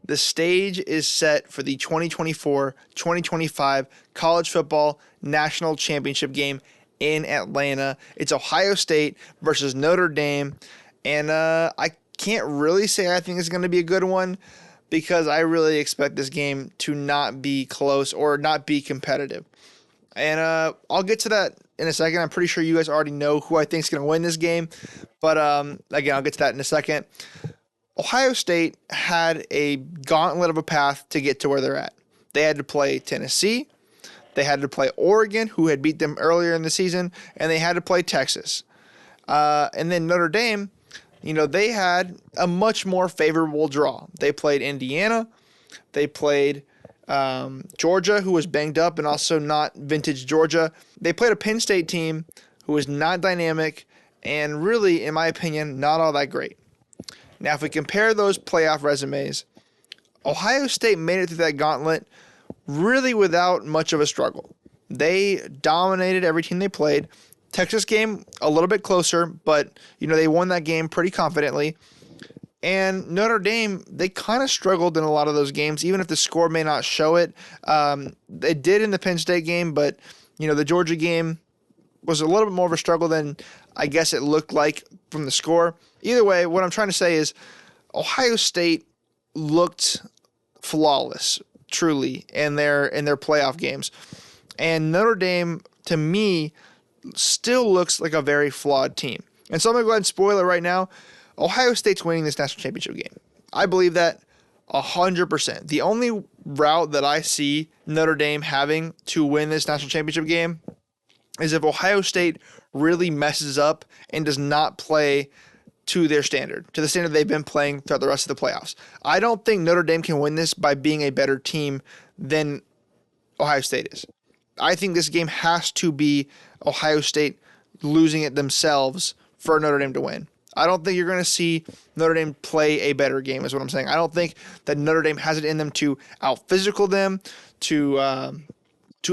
The stage is set for the 2024-2025 College Football National Championship game in Atlanta. It's Ohio State versus Notre Dame, and I can't really say I think it's going to be a good one because I really expect this game to not be close or not be competitive. And I'll get to that in a second. I'm pretty sure you guys already know who I think is going to win this game, but again, I'll get to that in a second. Ohio State had a gauntlet of a path to get to where they're at. They had to play Tennessee, they had to play Oregon, who had beat them earlier in the season, and they had to play Texas. And then Notre Dame, they had a much more favorable draw. They played Indiana, they played Georgia, who was banged up and also not vintage Georgia. They played a Penn State team who was not dynamic and really, in my opinion, not all that great. Now, if we compare those playoff resumes, Ohio State made it through that gauntlet really without much of a struggle. They dominated every team they played. Texas game, a little bit closer, but, they won that game pretty confidently. And Notre Dame, they kind of struggled in a lot of those games, even if the score may not show it. They did in the Penn State game, but, the Georgia game was a little bit more of a struggle than I guess it looked like from the score. Either way, what I'm trying to say is Ohio State looked flawless, truly, in their playoff games. And Notre Dame, to me, still looks like a very flawed team. And so I'm going to go ahead and spoil it right now. Ohio State's winning this national championship game. I believe that 100%. The only route that I see Notre Dame having to win this national championship game is if Ohio State really messes up and does not play to their standard, to the standard they've been playing throughout the rest of the playoffs. I don't think Notre Dame can win this by being a better team than Ohio State is. I think this game has to be Ohio State losing it themselves for Notre Dame to win. I don't think you're going to see Notre Dame play a better game is what I'm saying. I don't think that Notre Dame has it in them to out-physical them, to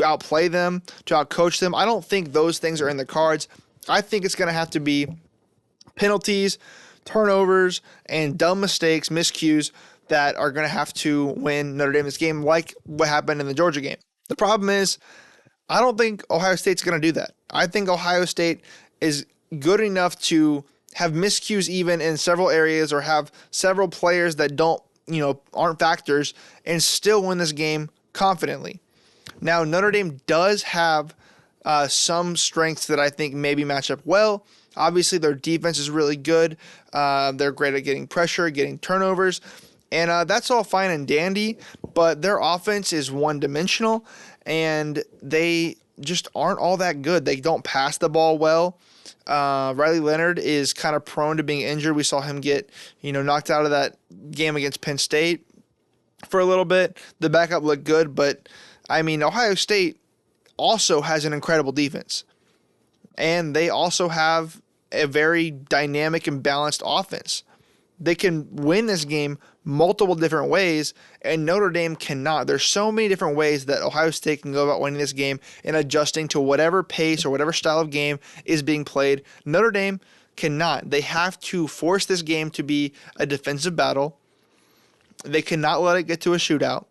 outplay them, to outcoach them. I don't think those things are in the cards. I think it's going to have to be penalties, turnovers, and dumb mistakes, miscues that are going to have to win Notre Dame this game like what happened in the Georgia game. The problem is I don't think Ohio State's going to do that. I think Ohio State is good enough to have miscues even in several areas or have several players that aren't factors and still win this game confidently. Now, Notre Dame does have some strengths that I think maybe match up well. Obviously, their defense is really good. They're great at getting pressure, getting turnovers, and that's all fine and dandy, but their offense is one-dimensional, and they just aren't all that good. They don't pass the ball well. Riley Leonard is kind of prone to being injured. We saw him get, knocked out of that game against Penn State for a little bit. The backup looked good, but Ohio State also has an incredible defense. And they also have a very dynamic and balanced offense. They can win this game multiple different ways, and Notre Dame cannot. There's so many different ways that Ohio State can go about winning this game and adjusting to whatever pace or whatever style of game is being played. Notre Dame cannot. They have to force this game to be a defensive battle. They cannot let it get to a shootout.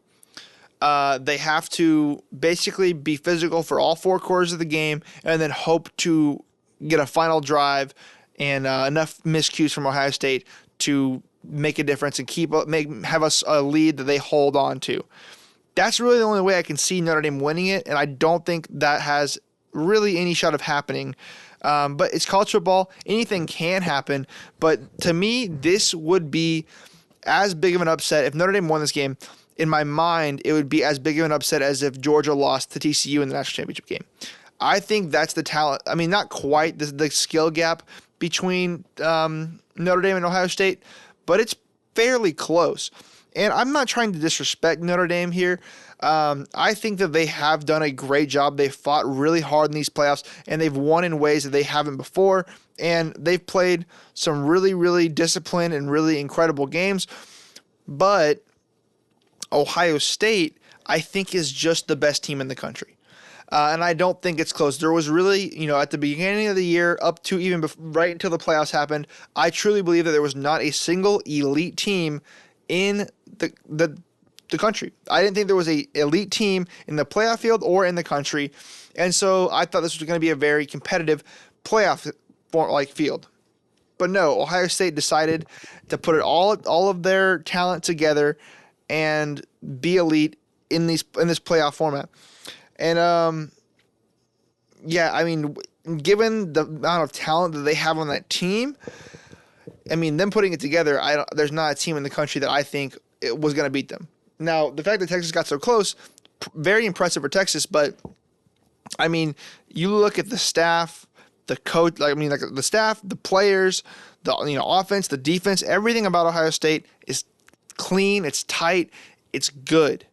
They have to basically be physical for all four quarters of the game and then hope to get a final drive and enough miscues from Ohio State to make a difference and have us a lead that they hold on to. That's really the only way I can see Notre Dame winning it, and I don't think that has really any shot of happening. But it's college football. Anything can happen. But to me, this would be as big of an upset. If Notre Dame won this game, in my mind, it would be as big of an upset as if Georgia lost to TCU in the national championship game. I think that's the talent. Not quite the skill gap between Notre Dame and Ohio State, but it's fairly close. And I'm not trying to disrespect Notre Dame here. I think that they have done a great job. They've fought really hard in these playoffs, and they've won in ways that they haven't before. And they've played some really, really disciplined and really incredible games. But Ohio State, I think, is just the best team in the country. And I don't think it's close. There was really, at the beginning of the year, up to even right until the playoffs happened, I truly believe that there was not a single elite team in the country. I didn't think there was a elite team in the playoff field or in the country, and so I thought this was going to be a very competitive playoff field. But no, Ohio State decided to put all of their talent together and be elite in this playoff format. And yeah, I mean, given the amount of talent that they have on that team, I mean, them putting it together, there's not a team in the country that I think it was going to beat them. Now, the fact that Texas got so close, very impressive for Texas, but I mean, you look at the staff, the coach, the staff, the players, the offense, the defense, everything about Ohio State is clean, it's tight, it's good.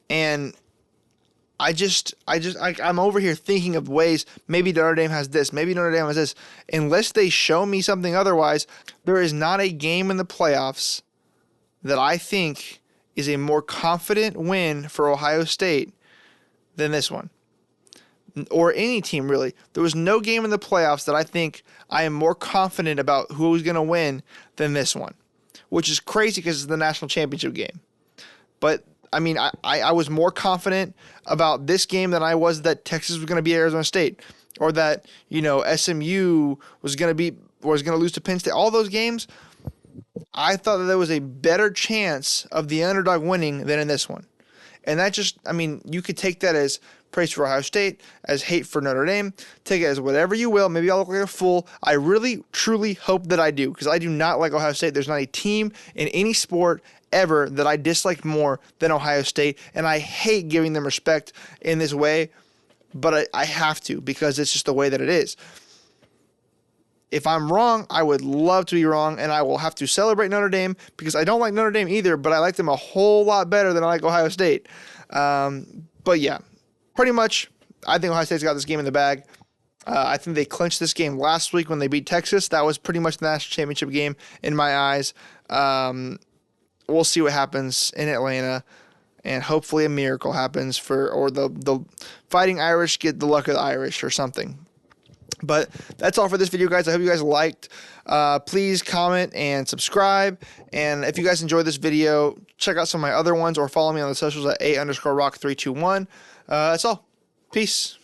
And I'm over here thinking of ways maybe Notre Dame has this, maybe Notre Dame has this. Unless they show me something otherwise, there is not a game in the playoffs that I think is a more confident win for Ohio State than this one. Or any team, really. There was no game in the playoffs that I think I am more confident about who's going to win than this one, which is crazy because it's the national championship game. But, I mean, I was more confident about this game than I was that Texas was going to beat Arizona State, or that, SMU was going to lose to Penn State. All those games, I thought that there was a better chance of the underdog winning than in this one. And that just, I mean, you could take that as praise for Ohio State, as hate for Notre Dame. Take it as whatever you will. Maybe I'll look like a fool. I really, truly hope that I do, because I do not like Ohio State. There's not a team in any sport ever that I dislike more than Ohio State, and I hate giving them respect in this way, but I have to, because it's just the way that it is. If I'm wrong, I would love to be wrong, and I will have to celebrate Notre Dame, because I don't like Notre Dame either, but I like them a whole lot better than I like Ohio State. But yeah, pretty much, I think Ohio State's got this game in the bag. I think they clinched this game last week when they beat Texas. That was pretty much the national championship game in my eyes. We'll see what happens in Atlanta, and hopefully a miracle happens or the Fighting Irish get the luck of the Irish or something. But that's all for this video, guys. I hope you guys liked. Please comment and subscribe. And if you guys enjoyed this video, check out some of my other ones or follow me on the socials at @A_rock321. That's all. Peace.